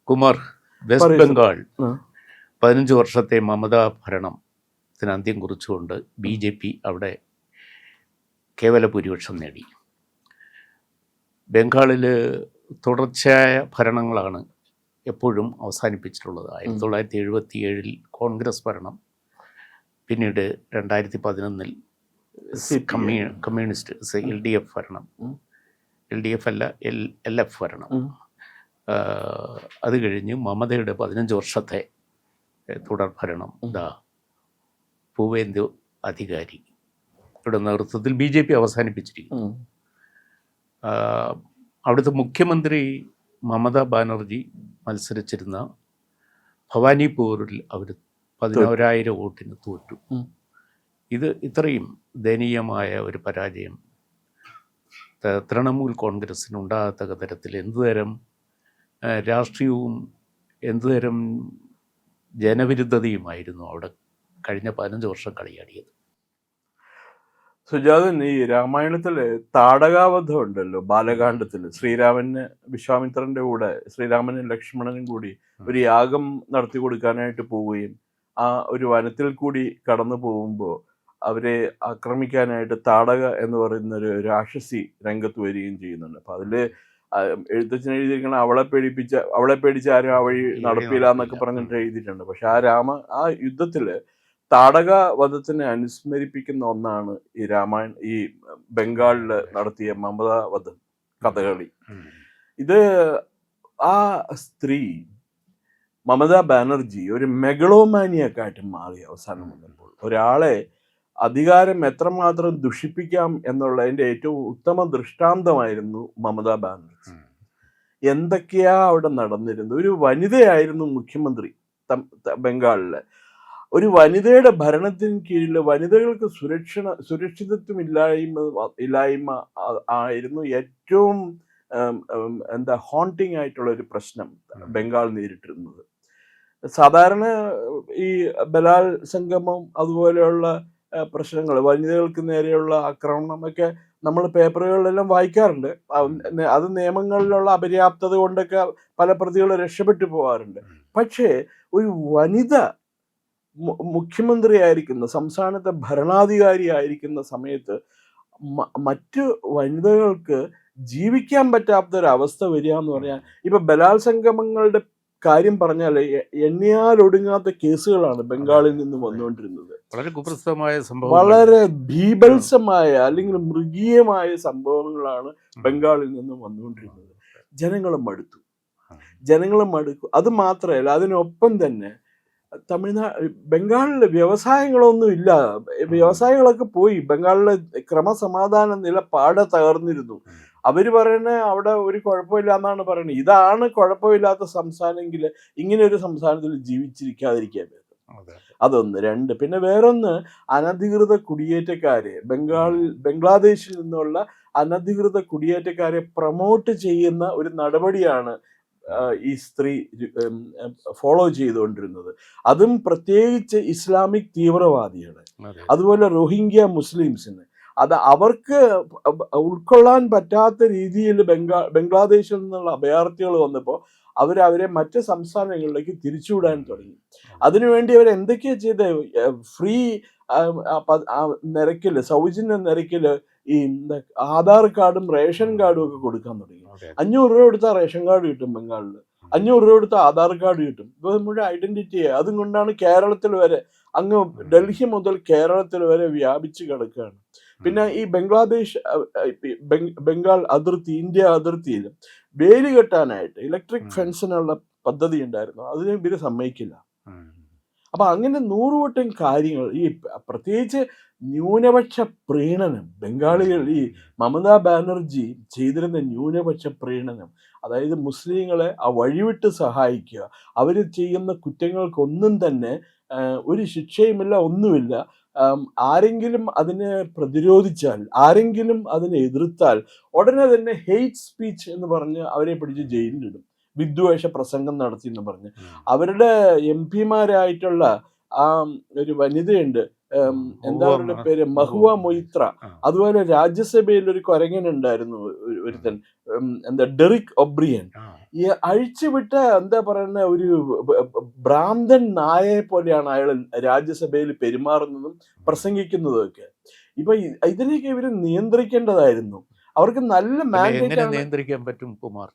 Kumar, west പറയൂ sir. Bengal ആ. 15 വർഷത്തെ മമതാ ഭരണത്തിന് അന്ത്യം കുറിച്ചുകൊണ്ട് BJP അവിടെ കേവല ഭൂരിപക്ഷം നേടി. ബംഗാളിൽ തുടർച്ചയായ ഭരണങ്ങളാണ് എപ്പോഴും അവസാനിപ്പിച്ചിട്ടുള്ളത്. 1977 കോൺഗ്രസ് ഭരണം, പിന്നീട് 2011 കമ്മ്യൂണിസ്റ്റ് LDF ഭരണം, LDF അല്ല LF ഭരണം. അത് കഴിഞ്ഞ് മമതയുടെ 15 വർഷത്തെ തുടർ ഭരണം ഭൂപേന്ദു അധികാരിയുടെ നേതൃത്വത്തിൽ BJP അവസാനിപ്പിച്ചിരിക്കുന്നു. അവിടുത്തെ മുഖ്യമന്ത്രി മമതാ ബാനർജി മത്സരിച്ചിരുന്ന ഭവാനിപൂരിൽ അവർ 11,000 വോട്ടിന് തോറ്റു. ഇത് ഇത്രയും ദയനീയമായ ഒരു പരാജയം തൃണമൂൽ കോൺഗ്രസ്സിന് ഉണ്ടാകത്തക്ക തരത്തിൽ എന്തുതരം രാഷ്ട്രീയവും എന്തുതരം ജനവിരുദ്ധതയുമായിരുന്നു അവിടെ കഴിഞ്ഞ 15 വർഷം കളിയാടിയത്. സുജാതൻ, ഈ രാമായണത്തില് താടകാവധം ഉണ്ടല്ലോ, ബാലകാണ്ഡത്തില് ശ്രീരാമന് വിശ്വാമിത്രന്റെ കൂടെ ശ്രീരാമനും ലക്ഷ്മണനും കൂടി ഒരു യാഗം നടത്തി കൊടുക്കാനായിട്ട് പോവുകയും ആ ഒരു വനത്തിൽ കൂടി കടന്നു പോകുമ്പോൾ അവരെ ആക്രമിക്കാനായിട്ട് താടക എന്ന് പറയുന്ന ഒരു രാക്ഷസി രംഗത്ത് വരികയും ചെയ്യുന്നുണ്ട്. അപ്പൊ അതില് എഴുത്തച്ഛൻ എഴുതിയിരിക്കണം, അവളെ പേടിച്ച് ആരും ആ വഴി നടപ്പില്ല എന്നൊക്കെ പറഞ്ഞിട്ട് എഴുതിയിട്ടുണ്ട്. പക്ഷെ ആ യുദ്ധത്തില് താടക വധത്തിനെ അനുസ്മരിപ്പിക്കുന്ന ഒന്നാണ് ഈ ബംഗാളില് നടത്തിയ മമതാ വധം കഥകളി. ഇത് ആ സ്ത്രീ മമതാ ബാനർജി ഒരു മെഗളോമാനിയക്കായിട്ട് മാറി അവസാനം വന്നപ്പോൾ. ഒരാളെ അധികാരം എത്രമാത്രം ദുഷിപ്പിക്കാം എന്നുള്ളതിന്റെ ഏറ്റവും ഉത്തമ ദൃഷ്ടാന്തമായിരുന്നു മമതാ ബാനർജി. എന്തൊക്കെയാ അവിടെ നടന്നിരുന്നത്. ഒരു വനിതയായിരുന്നു മുഖ്യമന്ത്രി ബംഗാളിലെ. ഒരു വനിതയുടെ ഭരണത്തിന് കീഴിൽ വനിതകൾക്ക് സുരക്ഷിതത്വം ഇല്ലായ്മ ആയിരുന്നു ഏറ്റവും ഹോണ്ടിങ് ആയിട്ടുള്ള ഒരു പ്രശ്നം ബംഗാൾ നേരിട്ടിരുന്നത്. സാധാരണ ഈ ബലാത്സംഗമം അതുപോലെയുള്ള പ്രശ്നങ്ങൾ, വനിതകൾക്ക് നേരെയുള്ള ആക്രമണം ഒക്കെ നമ്മൾ പേപ്പറുകളിലെല്ലാം വായിക്കാറുണ്ട്. അത് നിയമങ്ങളിലുള്ള അപര്യാപ്തത കൊണ്ടൊക്കെ പല പ്രതികൾ രക്ഷപ്പെട്ടു പോകാറുണ്ട്. പക്ഷേ ഒരു വനിത മുഖ്യമന്ത്രി ആയിരിക്കുന്ന, സംസ്ഥാനത്തെ ഭരണാധികാരി ആയിരിക്കുന്ന സമയത്ത് മറ്റു വനിതകൾക്ക് ജീവിക്കാൻ പറ്റാത്തൊരവസ്ഥ വരിക എന്ന് പറഞ്ഞാൽ, ഇപ്പൊ ബലാത്സംഗമങ്ങളുടെ കാര്യം പറഞ്ഞാൽ എണ്ണിയാലൊടുങ്ങാത്ത കേസുകളാണ് ബംഗാളിൽ നിന്ന് വന്നുകൊണ്ടിരുന്നത്. വളരെ ഭീഭത്സമായ അല്ലെങ്കിൽ മൃഗീയമായ സംഭവങ്ങളാണ് ബംഗാളിൽ നിന്ന് വന്നുകൊണ്ടിരുന്നത്. ജനങ്ങളും മടുത്തു. അത് മാത്രമല്ല, അതിനൊപ്പം തന്നെ ബംഗാളിലെ വ്യവസായങ്ങളൊന്നും ഇല്ല. വ്യവസായങ്ങളൊക്കെ പോയി. ബംഗാളിലെ ക്രമസമാധാന നില പാടെ തകർന്നിരുന്നു. അവര് പറയുന്നത് അവിടെ ഒരു കുഴപ്പമില്ല എന്നാണ് പറയുന്നത്. ഇതാണ് കുഴപ്പമില്ലാത്ത സംസ്ഥാനമെങ്കിൽ ഇങ്ങനെ ഒരു സംസ്ഥാനത്തിൽ ജീവിച്ചിരിക്കാതിരിക്കാൻ പറ്റും. അതൊന്ന്. രണ്ട്, പിന്നെ വേറൊന്ന്, അനധികൃത കുടിയേറ്റക്കാരെ ബംഗ്ലാദേശിൽ നിന്നുള്ള അനധികൃത കുടിയേറ്റക്കാരെ പ്രൊമോട്ട് ചെയ്യുന്ന ഒരു നടപടിയാണ് ഈ സ്ത്രീ ഫോളോ ചെയ്തുകൊണ്ടിരുന്നത്. അതും പ്രത്യേകിച്ച് ഇസ്ലാമിക് തീവ്രവാദികളെ, അതുപോലെ റോഹിംഗ്യ മുസ്ലിംസിന്, അത് അവർക്ക് ഉൾക്കൊള്ളാൻ പറ്റാത്ത രീതിയിൽ ബംഗ്ലാദേശിൽ നിന്നുള്ള അഭയാർത്ഥികൾ വന്നപ്പോൾ അവരെ മറ്റ് സംസ്ഥാനങ്ങളിലേക്ക് തിരിച്ചുവിടാൻ തുടങ്ങി. അതിനുവേണ്ടി അവർ എന്തൊക്കെയാ ചെയ്തത്? ഫ്രീ നിരക്കില്, സൗജന്യ നിരക്കില് ഈ ആധാർ കാർഡും റേഷൻ കാർഡും ഒക്കെ കൊടുക്കാൻ തുടങ്ങി. 500 രൂപ കൊടുത്താൽ റേഷൻ കാർഡ് കിട്ടും ബംഗാളില്, 500 രൂപ കൊടുത്താൽ ആധാർ കാർഡ് കിട്ടും. ഇപ്പൊ നമ്മുടെ ഐഡന്റിറ്റി അതും കൊണ്ടാണ് കേരളത്തിൽ വരെ, അങ്ങ് ഡൽഹി മുതൽ കേരളത്തിൽ വരെ വ്യാപിച്ച് കിടക്കുകയാണ്. പിന്നെ ഈ ബംഗാൾ അതിർത്തി, ഇന്ത്യ അതിർത്തിയിൽ വേലി കെട്ടാനായിട്ട് ഇലക്ട്രിക് ഫെൻസിനുള്ള പദ്ധതി ഉണ്ടായിരുന്നു. അതിന് ഇവര് സമ്മതിക്കില്ല. അപ്പൊ അങ്ങനെ 100 വട്ടം കാര്യങ്ങൾ, ഈ പ്രത്യേകിച്ച് ന്യൂനപക്ഷ പ്രീണനം, ബംഗാളികൾ ഈ മമതാ ബാനർജി ചെയ്തിരുന്ന ന്യൂനപക്ഷ പ്രീണനം, അതായത് മുസ്ലിങ്ങളെ ആ വഴിവിട്ട് സഹായിക്കുക, അവർ ചെയ്യുന്ന കുറ്റങ്ങൾക്കൊന്നും തന്നെ ഒരു ശിക്ഷയുമില്ല, ഒന്നുമില്ല. ആരെങ്കിലും അതിനെ പ്രതിരോധിച്ചാൽ, ആരെങ്കിലും അതിനെ എതിർത്താൽ ഉടനെ തന്നെ ഹെയ്റ്റ് സ്പീച്ച് എന്ന് പറഞ്ഞ് അവരെ പിടിച്ച് ജയിലിലിടും. വിദ്വേഷ പ്രസംഗം നടത്തി എന്ന് പറഞ്ഞ്. അവരുടെ MP മാരായിട്ടുള്ള ആ ഒരു വനിതയുണ്ട്, എന്താ അവരുടെ പേര്, മഹുവ മൊയ്ത്ര. അതുപോലെ രാജ്യസഭയിൽ ഒരു കുരങ്ങനുണ്ടായിരുന്നു, ഒരുത്തൻ, എന്താ ഡെറിക് ഒബ്രിയൻ. ഈ അഴിച്ചുവിട്ട എന്താ പറയുന്ന ഒരു ഭ്രാന്തൻ നായയെ പോലെയാണ് അയാൾ രാജ്യസഭയിൽ പെരുമാറുന്നതും പ്രസംഗിക്കുന്നതും ഒക്കെ. ഇപ്പൊ ഇതിനെയൊക്കെ ഇവര് നിയന്ത്രിക്കേണ്ടതായിരുന്നു. അവർക്ക് നല്ല മാൻഡേറ്റ് എങ്ങനെ ആണ്. നിയന്ത്രിക്കാൻ പറ്റും കുമാർ?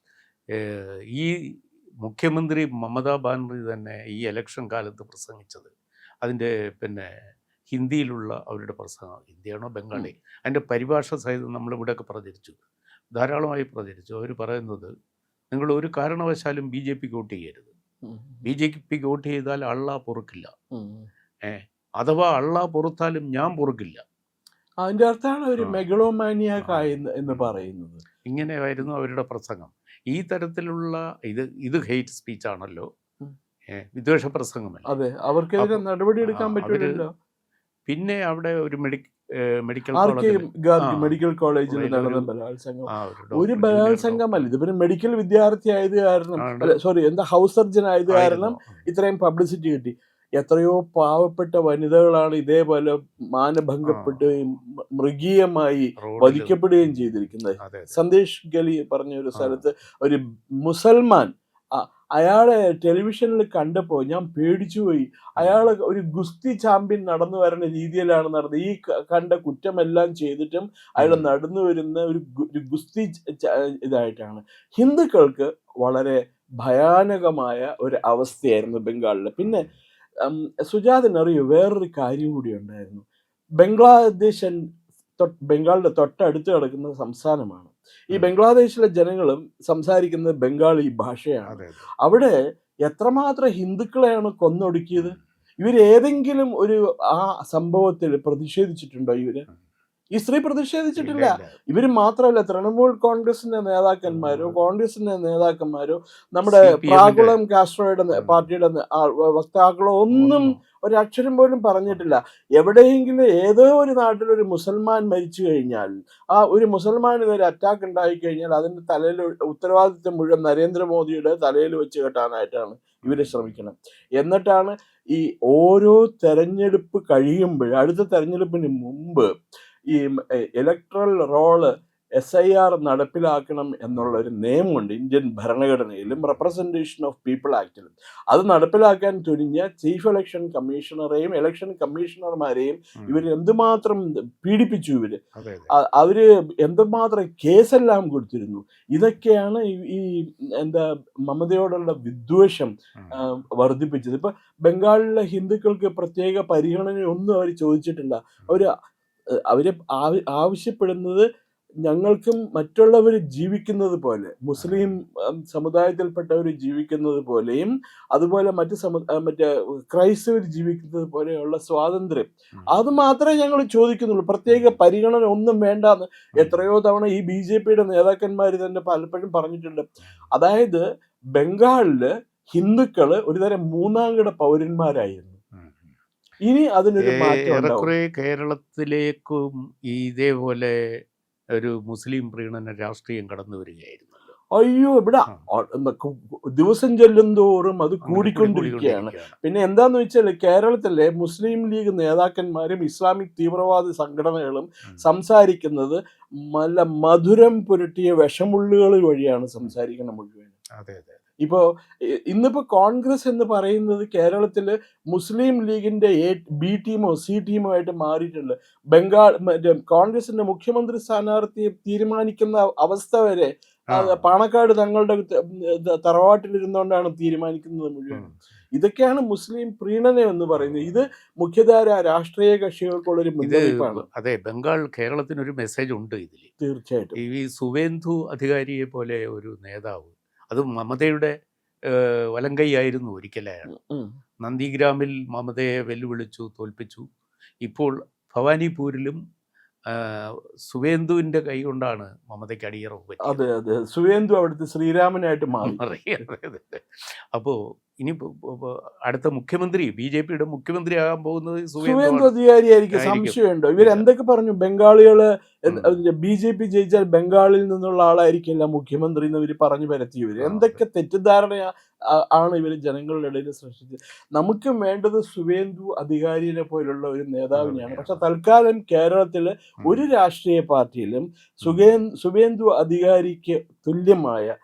ഈ മുഖ്യമന്ത്രി മമതാ ബാനർജി തന്നെ ഈ ഇലക്ഷൻ കാലത്ത് പ്രസംഗിച്ചത് അതിൻ്റെ ഹിന്ദിയിലുള്ള അവരുടെ പ്രസംഗം, ഹിന്ദിയാണോ ബംഗാളി, അതിൻ്റെ പരിഭാഷ സഹിതം നമ്മളിവിടെയൊക്കെ പ്രചരിച്ചു, ധാരാളമായി പ്രചരിച്ചു. അവർ പറയുന്നത്, നിങ്ങൾ ഒരു കാരണവശാലും ബി ജെ പിക്ക് വോട്ട് ചെയ്യരുത്. ബി ജെ പിക്ക് വോട്ട് ചെയ്താൽ അള്ളാ പൊറുക്കില്ല. അഥവാ അള്ളാ പൊറുത്താലും ഞാൻ പൊറുക്കില്ല. അതിന്റെ അർത്ഥമാണ് ഒരു മെഗളോമാനിയാക്കായി എന്ന് പറയുന്നത്. ഇങ്ങനെയായിരുന്നു അവരുടെ പ്രസംഗം. ഈ തരത്തിലുള്ള ഇത് ഹെയ്റ്റ് സ്പീച്ച് ആണല്ലോ, വിദ്വേഷ പ്രസംഗമല്ല. അതെ, അവർക്കെതിരെ നടപടി എടുക്കാൻ പറ്റില്ലല്ലോ. പിന്നെ അവിടെ ഒരു മെഡിക്കൽ കോളേജിൽ നടന്ന ബലാത്സംഗം ഒരു ബലാത്സംഗമല്ല, ഇത് പിന്നെ മെഡിക്കൽ വിദ്യാർത്ഥി ആയത് കാരണം, ഹൗസ് സർജൻ ആയത് കാരണം ഇത്രയും പബ്ലിസിറ്റി കിട്ടി. എത്രയോ പാവപ്പെട്ട വനിതകളാണ് ഇതേപോലെ മാനഭംഗപ്പെടുകയും മൃഗീയമായി വധിക്കപ്പെടുകയും ചെയ്തിരിക്കുന്നത്. സന്ദേശ് ഗലി പറഞ്ഞ ഒരു സ്ഥലത്ത് ഒരു മുസൽമാൻ, അയാളെ ടെലിവിഷനിൽ കണ്ടപ്പോൾ ഞാൻ പേടിച്ചുപോയി. അയാൾ ഒരു ഗുസ്തി ചാമ്പ്യൻ നടന്നു വരുന്ന രീതിയിലാണ് നടന്നത്. ഈ കണ്ട കുറ്റമെല്ലാം ചെയ്തിട്ടും അയാൾ നടന്നു വരുന്ന ഒരു ഗുസ്തി ഇതായിട്ടാണ്. ഹിന്ദുക്കൾക്ക് വളരെ ഭയാനകമായ ഒരു അവസ്ഥയായിരുന്നു ബംഗാളിൽ. പിന്നെ സുജാതനറിയൂ, വേറൊരു കാര്യം കൂടി ഉണ്ടായിരുന്നു. ബംഗ്ലാദേശ് ബംഗാളിന്റെ തൊട്ടടുത്ത് കിടക്കുന്ന സംസ്ഥാനമാണ്. ഈ ബംഗ്ലാദേശിലെ ജനങ്ങളും സംസാരിക്കുന്നത് ബംഗാളി ഭാഷയാണ്. അവിടെ എത്രമാത്രം ഹിന്ദുക്കളെയാണ് കൊന്നൊടുക്കിയത്. ഇവരേതെങ്കിലും ഒരു ആ സംഭവത്തിൽ പ്രതിഷേധിച്ചിട്ടുണ്ടോ? ഈ സ്ത്രീ പ്രതിഷേധിച്ചിട്ടില്ല. ഇവര് മാത്രമല്ല, തൃണമൂൽ കോൺഗ്രസിന്റെ നേതാക്കന്മാരോ കോൺഗ്രസിന്റെ നേതാക്കന്മാരോ നമ്മുടെ പ്രാകുളം കാസ്ട്രോയുടെ പാർട്ടിയുടെ വക്താക്കളോ ഒന്നും ഒരക്ഷരം പോലും പറഞ്ഞിട്ടില്ല. എവിടെയെങ്കിലും ഏതോ ഒരു നാട്ടിൽ ഒരു മുസൽമാൻ മരിച്ചു കഴിഞ്ഞാൽ, ആ ഒരു മുസൽമാനിന് ഒരു അറ്റാക്ക് ഉണ്ടായി കഴിഞ്ഞാൽ അതിന്റെ തലയിൽ ഉത്തരവാദിത്വം മുഴുവൻ നരേന്ദ്രമോദിയുടെ തലയിൽ വെച്ച് കെട്ടാനായിട്ടാണ് ഇവര് ശ്രമിക്കണം. എന്നിട്ടാണ് ഈ ഓരോ തെരഞ്ഞെടുപ്പ് കഴിയുമ്പോൾ, അടുത്ത തെരഞ്ഞെടുപ്പിന് മുമ്പ് ഈ ഇലക്ട്രൽ റോള് SIR നടപ്പിലാക്കണം എന്നുള്ള ഒരു നിയമമുണ്ട് ഇന്ത്യൻ ഭരണഘടനയിലും റെപ്രസെന്റേഷൻ ഓഫ് പീപ്പിൾ ആക്ടിലും. അത് നടപ്പിലാക്കാൻ തുനിഞ്ഞ ചീഫ് ഇലക്ഷൻ കമ്മീഷണറെയും ഇലക്ഷൻ കമ്മീഷണർമാരെയും ഇവർ എന്തുമാത്രം പീഡിപ്പിച്ചു. അവര് എന്തുമാത്രം കേസെല്ലാം കൊടുത്തിരുന്നു. ഇതൊക്കെയാണ് ഈ മമതയോടുള്ള വിദ്വേഷം വർദ്ധിപ്പിച്ചത്. ഇപ്പൊ ബംഗാളിലെ ഹിന്ദുക്കൾക്ക് പ്രത്യേക പരിഗണനയൊന്നും അവർ ചോദിച്ചിട്ടില്ല. അവര് ആവശ്യപ്പെടുന്നത് ഞങ്ങൾക്കും മറ്റുള്ളവർ ജീവിക്കുന്നത് പോലെ, മുസ്ലിം സമുദായത്തിൽപ്പെട്ടവർ ജീവിക്കുന്നത് പോലെയും അതുപോലെ മറ്റേ ക്രൈസ്തവർ ജീവിക്കുന്നത് പോലെയുള്ള സ്വാതന്ത്ര്യം, അത് മാത്രമേ ഞങ്ങൾ ചോദിക്കുന്നുള്ളൂ. പ്രത്യേക പരിഗണന ഒന്നും വേണ്ടാന്ന് എത്രയോ തവണ ഈ BJPയുടെ നേതാക്കന്മാർ തന്നെ പലപ്പോഴും പറഞ്ഞിട്ടുണ്ട്. അതായത് ബംഗാളില് ഹിന്ദുക്കള് ഒരുതരം മൂന്നാംകിട പൗരന്മാരായിരുന്നു. ഇനി അതിനൊരു മാറ്റം. കേരളത്തിലേക്കും ഇതേപോലെ ഒരു മുസ്ലിം പ്രീണന രാഷ്ട്രീയം കടന്നു വരികയായിരുന്നല്ലോ. അയ്യോ, ഇവിടെ ദിവസം ചെല്ലുന്തോറും അത് കൂടിക്കൊണ്ടിരിക്കുകയാണ്. പിന്നെ എന്താന്ന് വെച്ചാൽ കേരളത്തിലെ മുസ്ലിം ലീഗ് നേതാക്കന്മാരും ഇസ്ലാമിക് തീവ്രവാദ സംഘടനകളും സംസാരിക്കുന്നത് നല്ല മധുരം പുരട്ടിയ വിഷമുള്ളുകൾ വഴിയാണ് സംസാരിക്കുന്നത് മുഴുവൻ. ഇപ്പോ ഇന്നിപ്പോ കോൺഗ്രസ് എന്ന് പറയുന്നത് കേരളത്തില് മുസ്ലിം ലീഗിന്റെ B ടീമോ C ടീമോ ആയിട്ട് മാറിയിട്ടുണ്ട്. കോൺഗ്രസിന്റെ മുഖ്യമന്ത്രി സ്ഥാനാർത്ഥിയെ തീരുമാനിക്കുന്ന അവസ്ഥ വരെ പാണക്കാട് തങ്ങളുടെ തറവാട്ടിലിരുന്നുകൊണ്ടാണ് തീരുമാനിക്കുന്നത് മുഴുവൻ. ഇതൊക്കെയാണ് മുസ്ലിം പ്രീണനം എന്ന് പറയുന്നത്. ഇത് മുഖ്യധാര രാഷ്ട്രീയ കക്ഷികൾക്കുള്ളൊരു മുന്നറിയിപ്പാണ്. അതെ, ബംഗാൾ കേരളത്തിനൊരു മെസ്സേജ് ഉണ്ട് ഇതിൽ. തീർച്ചയായിട്ടും. ഈ സുവേന്ദു അധികാരിയെ പോലെ ഒരു നേതാവ്, അത് മമതയുടെ വലങ്കൈയായിരുന്നു ഒരിക്കലാണ്. നന്ദിഗ്രാമിൽ മമതയെ വെല്ലുവിളിച്ചു, തോൽപ്പിച്ചു. ഇപ്പോൾ ഭവാനിപൂരിലും സുവേന്ദുവിന്റെ കൈ കൊണ്ടാണ് മമതയ്ക്ക് അടിയറവ് പറ്റിയത്. അതെ, സുവേന്ദു അവിടുത്തെ ശ്രീരാമനായിട്ട് മാറി. അപ്പോൾ ഇനി അടുത്ത മുഖ്യമന്ത്രി BJPയുടെ മുഖ്യമന്ത്രി ആകാൻ പോകുന്നത് സുവേന്ദു അധികാരി ആയിരിക്കും, സംശയമുണ്ടോ? ഇവരെന്തൊക്കെ പറഞ്ഞു, ബംഗാളികള് BJP ജയിച്ചാൽ ബംഗാളിൽ നിന്നുള്ള ആളായിരിക്കില്ല മുഖ്യമന്ത്രി എന്ന് ഇവർ പറഞ്ഞു പരത്തിയവര്. എന്തൊക്കെ തെറ്റിദ്ധാരണ ആണ് ഇവർ ജനങ്ങളുടെ ഇടയിൽ സൃഷ്ടിച്ചത്. നമുക്ക് വേണ്ടത് സുവേന്ദു അധികാരിയെ പോലുള്ള ഒരു നേതാവിനെയാണ്. പക്ഷെ തൽക്കാലം കേരളത്തിൽ ഒരു രാഷ്ട്രീയ പാർട്ടിയിലും സുവേന്ദു അധികാരിക്ക് തുല്യമായ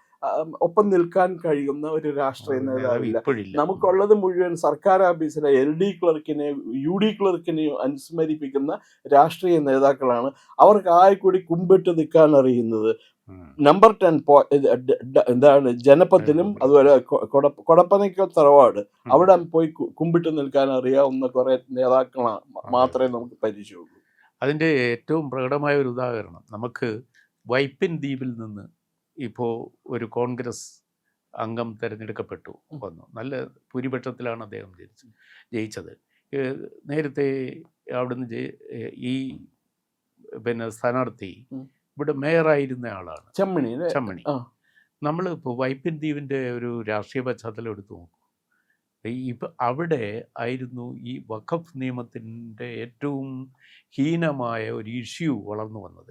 ഒപ്പം നിൽക്കാൻ കഴിയുന്ന ഒരു രാഷ്ട്രീയ നേതാവില്ല. നമുക്കുള്ളത് മുഴുവൻ സർക്കാർ ഓഫീസിലെ LD ക്ലർക്കിനെയും UD ക്ലർക്കിനെയും അനുസ്മരിപ്പിക്കുന്ന രാഷ്ട്രീയ നേതാക്കളാണ്. അവർക്ക് ആയിക്കൂടി കുമ്പിട്ട് നിൽക്കാൻ അറിയുന്നത്. നമ്പർ 10 എന്താണ് ജനപത്തിലും അതുപോലെ കൊടപ്പനയ്ക്കൽ തറവാട് അവിടെ പോയി കുമ്പിട്ട് നിൽക്കാൻ അറിയാവുന്ന കുറെ നേതാക്കളാണ് മാത്രമേ നമുക്ക് പരിചയമുള്ളൂ. അതിൻ്റെ ഏറ്റവും പ്രകടമായ ഒരു ഉദാഹരണം നമുക്ക് വൈപ്പിൻ ദ്വീപിൽ നിന്ന് ഇപ്പോൾ ഒരു കോൺഗ്രസ് അംഗം തിരഞ്ഞെടുക്കപ്പെട്ടു വന്നു. നല്ല ഭൂരിപക്ഷത്തിലാണ് അദ്ദേഹം ജയിച്ചത്. നേരത്തെ അവിടുന്ന് ഈ സ്ഥാനാർത്ഥി ഇവിടെ മേയറായിരുന്ന ആളാണ്, ചെമ്മണി. നമ്മളിപ്പോൾ വൈപ്പിൻ ദ്വീപിൻ്റെ ഒരു രാഷ്ട്രീയ പശ്ചാത്തലം എടുത്തു നോക്കും. ഇപ്പം അവിടെ ആയിരുന്നു ഈ വഖഫ് നിയമത്തിൻ്റെ ഏറ്റവും ഹീനമായ ഒരു ഇഷ്യൂ വളർന്നു വന്നത്,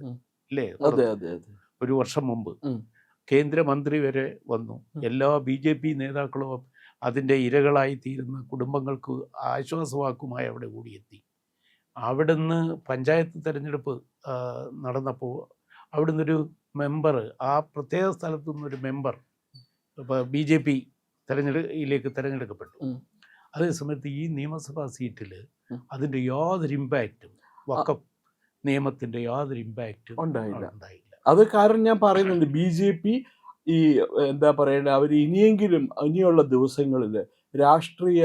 ഇല്ലേ? ഒരു വർഷം മുമ്പ് കേന്ദ്രമന്ത്രി വരെ വന്നു. എല്ലാ BJP നേതാക്കളും അതിൻ്റെ ഇരകളായി തീരുന്ന കുടുംബങ്ങൾക്ക് ആശ്വാസവാക്കുമായി അവിടെ കൂടിയെത്തി. അവിടുന്ന് പഞ്ചായത്ത് തിരഞ്ഞെടുപ്പ് നടന്നപ്പോൾ അവിടുന്നൊരു മെമ്പർ, ആ പ്രത്യേക സ്ഥലത്തു നിന്നൊരു മെമ്പർ BJP തിരഞ്ഞെടുക്കപ്പെട്ടു. അതേസമയത്ത് ഈ നിയമസഭാ സീറ്റിൽ അതിൻ്റെ യാതൊരു ഇമ്പാക്റ്റും, വഖഫ് നിയമത്തിൻ്റെ യാതൊരു ഇമ്പാക്റ്റും ഉണ്ടായില്ല. അത് കാരണം ഞാൻ പറയുന്നുണ്ട്, BJP ഈ എന്താ പറയണ്ട, അവർ ഇനിയുള്ള ദിവസങ്ങളിൽ രാഷ്ട്രീയ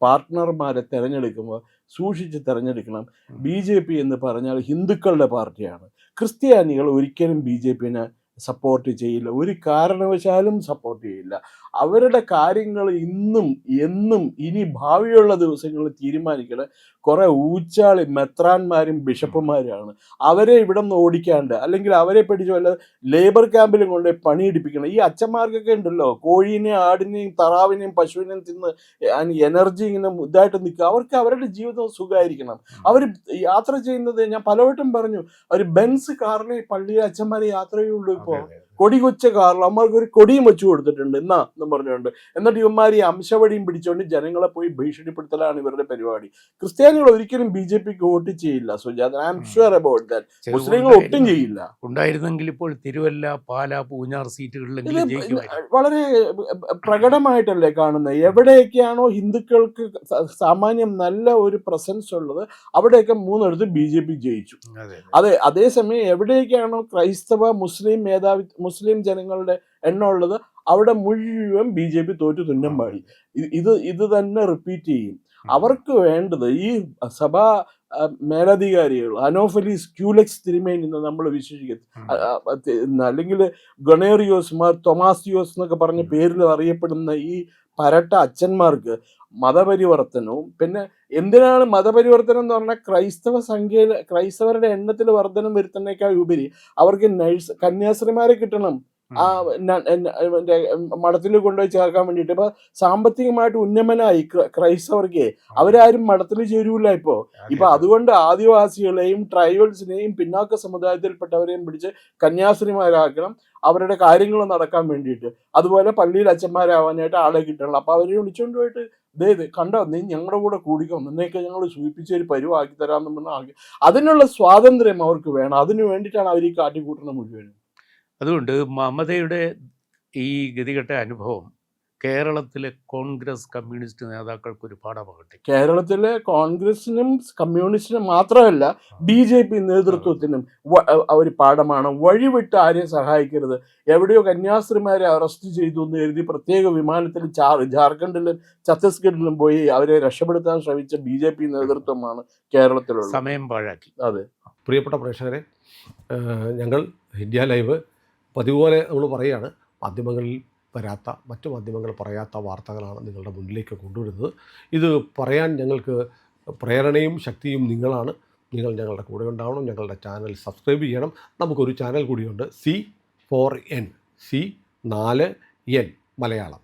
പാർട്ട്ണർമാരെ തിരഞ്ഞെടുക്കുമ്പോൾ സൂക്ഷിച്ച് തിരഞ്ഞെടുക്കണം. BJP എന്ന് പറഞ്ഞാൽ ഹിന്ദുക്കളുടെ പാർട്ടിയാണ്. ക്രിസ്ത്യാനികൾ ഒരിക്കലും BJPനെ സപ്പോർട്ട് ചെയ്യില്ല, ഒരു കാരണവശാലും സപ്പോർട്ട് ചെയ്യില്ല. അവരുടെ കാര്യങ്ങൾ ഇന്നും എന്നും ഇനി ഭാവിയുള്ള ദിവസങ്ങളിൽ തീരുമാനിക്കണം കുറേ ഊച്ചാളി മെത്രാന്മാരും ബിഷപ്പുമാരാണ്. അവരെ ഇവിടെ നിന്ന് ഓടിക്കാണ്ട് അല്ലെങ്കിൽ അവരെ പിടിച്ച് വല്ല ലേബർ ക്യാമ്പിലും കൊണ്ട് പണിയെടുപ്പിക്കണം. ഈ അച്ഛന്മാർക്കൊക്കെ ഉണ്ടല്ലോ, കോഴീനെയും ആടിനെയും താറാവിനെയും പശുവിനെയും തിന്ന് എനർജി ഇങ്ങനെ ഇതായിട്ട് നിൽക്കുക. അവർക്ക് അവരുടെ ജീവിതം സുഖമായിരിക്കണം. അവർ യാത്ര ചെയ്യുന്നത് ഞാൻ പലവട്ടം പറഞ്ഞു, അവർ ബെൻസ് കാറിലെ പള്ളിയിലെ അച്ഛന്മാരെ യാത്ര ചെയ്യുള്ളൂ. ഇപ്പോൾ കൊടി കൊച്ച കാറിൽ അമ്മമാർക്ക് ഒരു കൊടിയും വെച്ചു കൊടുത്തിട്ടുണ്ട് എന്നും പറഞ്ഞുകൊണ്ട്. എന്നിട്ട് ഇവന്മാർ ഈ അംശവടിയും പിടിച്ചുകൊണ്ട് ജനങ്ങളെ പോയി ഭീഷണിപ്പെടുത്തലാണ് ഇവരുടെ പരിപാടി. ക്രിസ്ത്യാനികൾ ഒരിക്കലും BJPക്ക് വോട്ട് ചെയ്യില്ല Sujatha, I am sure about that. മുസ്ലിങ്ങൾ ഒട്ടും ചെയ്യില്ല. ഉണ്ടായിരുന്നെങ്കിൽ ഇപ്പോൾ തിരുവല്ല, പാല, പൂഞ്ഞാർ സീറ്റുകളിൽ വളരെ പ്രകടമായിട്ടല്ലേ കാണുന്നത്. എവിടെയൊക്കെയാണോ ഹിന്ദുക്കൾക്ക് സാമാന്യം നല്ല ഒരു പ്രസൻസ് ഉള്ളത് അവിടെയൊക്കെ 3 BJP ജയിച്ചു. അതെ, അതേസമയം എവിടെയൊക്കെയാണോ ക്രൈസ്തവ മുസ്ലിം ജനങ്ങളുടെ എണ്ണം ഉള്ളത് അവിടെ മുഴുവൻ BJP തോറ്റു തുന്നം പാടി. ഇത് തന്നെ റിപ്പീറ്റ് ചെയ്യും. അവർക്ക് വേണ്ടത് ഈ സഭാ മേലധികാരികൾ, അനോഫലീസ് ക്യൂലെക്സ് തിരുമേനി എന്ന് നമ്മൾ വിശേഷിക്കും, അല്ലെങ്കിൽ ഗണേറിയോസ് മാർ തൊമാസിയോസ് എന്നൊക്കെ പറഞ്ഞ പേരിൽ അറിയപ്പെടുന്ന ഈ പരട്ട അച്ഛന്മാർക്ക് മതപരിവർത്തനവും, പിന്നെ എന്തിനാണ് മതപരിവർത്തനം എന്ന് പറഞ്ഞാൽ ക്രൈസ്തവരുടെ എണ്ണത്തിൽ വർധനം വരുത്തുന്നതിനേക്കാൾ ഉപരി അവർക്ക് കന്യാസ്ത്രീമാരെ കിട്ടണം ആ മഠത്തിൽ കൊണ്ടുപോയി ചേർക്കാൻ വേണ്ടിയിട്ട്. ഇപ്പൊ സാമ്പത്തികമായിട്ട് ഉന്നമനായി ക്രൈസ്തവർക്ക്, അവരാരും മഠത്തിൽ ചേരൂല ഇപ്പൊ അതുകൊണ്ട് ആദിവാസികളെയും ട്രൈബൽസിനെയും പിന്നാക്ക സമുദായത്തിൽപ്പെട്ടവരെയും പിടിച്ച് കന്യാസ്ത്രീമാരാക്കണം അവരുടെ കാര്യങ്ങൾ നടക്കാൻ വേണ്ടിയിട്ട്. അതുപോലെ പള്ളിയിൽ അച്ഛന്മാരാവാനായിട്ട് ആളെ കിട്ടണം. അപ്പൊ അവരെ വിളിച്ചുകൊണ്ട് പോയിട്ട് കണ്ടോ, നീ ഞങ്ങളുടെ കൂടെ കൂടിക്കോ, നിന്നെയൊക്കെ ഞങ്ങൾ സൂചിപ്പിച്ചൊരു പരുവാക്കി തരാമെന്ന് പറഞ്ഞാൽ അതിനുള്ള സ്വാതന്ത്ര്യം അവർക്ക് വേണം. അതിനു വേണ്ടിയിട്ടാണ് അവർ ഈ കാട്ടിക്കൂട്ടണം മുഴുവനും. അതുകൊണ്ട് മമതയുടെ ഈ ഗതികെട്ട അനുഭവം കേരളത്തിലെ കോൺഗ്രസ് കമ്മ്യൂണിസ്റ്റ് നേതാക്കൾക്ക് ഒരു പാഠമാകട്ടെ. കേരളത്തിലെ കോൺഗ്രസിനും കമ്മ്യൂണിസ്റ്റിനും മാത്രമല്ല BJP നേതൃത്വത്തിനും ഒരു പാഠമാണ്. വഴിവിട്ട് ആരെയും സഹായിക്കരുത്. എവിടെയോ കന്യാസ്ത്രീമാരെ അറസ്റ്റ് ചെയ്തു എന്ന് കരുതി പ്രത്യേക വിമാനത്തിൽ ജാർഖണ്ഡിലും ഛത്തീസ്ഗഡിലും പോയി അവരെ രക്ഷപ്പെടുത്താൻ ശ്രമിച്ച BJP നേതൃത്വമാണ് കേരളത്തിലുള്ള. സമയം പാഴാക്കി. അതെ. പ്രിയപ്പെട്ട പ്രേക്ഷകരെ, ഞങ്ങൾ ഇന്ത്യ ലൈവ് പതിപോലെ നമ്മൾ പറയുകയാണ്, മാധ്യമങ്ങളിൽ വരാത്ത, മറ്റു മാധ്യമങ്ങൾ പറയാത്ത വാർത്തകളാണ് നിങ്ങളുടെ മുന്നിലേക്ക് കൊണ്ടുവരുന്നത്. ഇത് പറയാൻ ഞങ്ങൾക്ക് പ്രേരണയും ശക്തിയും നിങ്ങളാണ്. നിങ്ങൾ ഞങ്ങളുടെ കൂടെ ഉണ്ടാവണം. ഞങ്ങളുടെ ചാനൽ സബ്സ്ക്രൈബ് ചെയ്യണം. നമുക്കൊരു ചാനൽ കൂടിയുണ്ട്, C4N മലയാളം.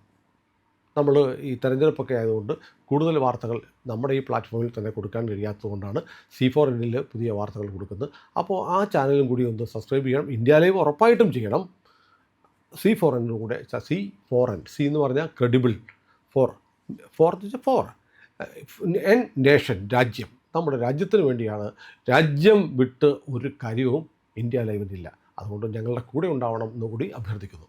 നമ്മൾ ഈ തെരഞ്ഞെടുപ്പൊക്കെ ആയതുകൊണ്ട് കൂടുതൽ വാർത്തകൾ നമ്മുടെ ഈ പ്ലാറ്റ്ഫോമിൽ തന്നെ കൊടുക്കാൻ കഴിയാത്തതുകൊണ്ടാണ് C4Nൽ പുതിയ വാർത്തകൾ കൊടുക്കുന്നത്. അപ്പോൾ ആ ചാനലും കൂടി ഒന്ന് സബ്സ്ക്രൈബ് ചെയ്യണം. ഇന്ത്യ ലൈവ് ഉറപ്പായിട്ടും ചെയ്യണം. C4N കൂടെ C4N, C എന്ന് പറഞ്ഞാൽ ക്രെഡിബിൾ, ഫോർത്ത് വെച്ചാൽ ഫോർ, എൻ നേഷൻ, രാജ്യം. നമ്മുടെ രാജ്യത്തിന് വേണ്ടിയാണ്. രാജ്യം വിട്ട് ഒരു കാര്യവും ഇന്ത്യ ലൈവിനില്ല. അതുകൊണ്ട് ഞങ്ങളുടെ കൂടെ ഉണ്ടാവണം എന്നുകൂടി അഭ്യർത്ഥിക്കുന്നു.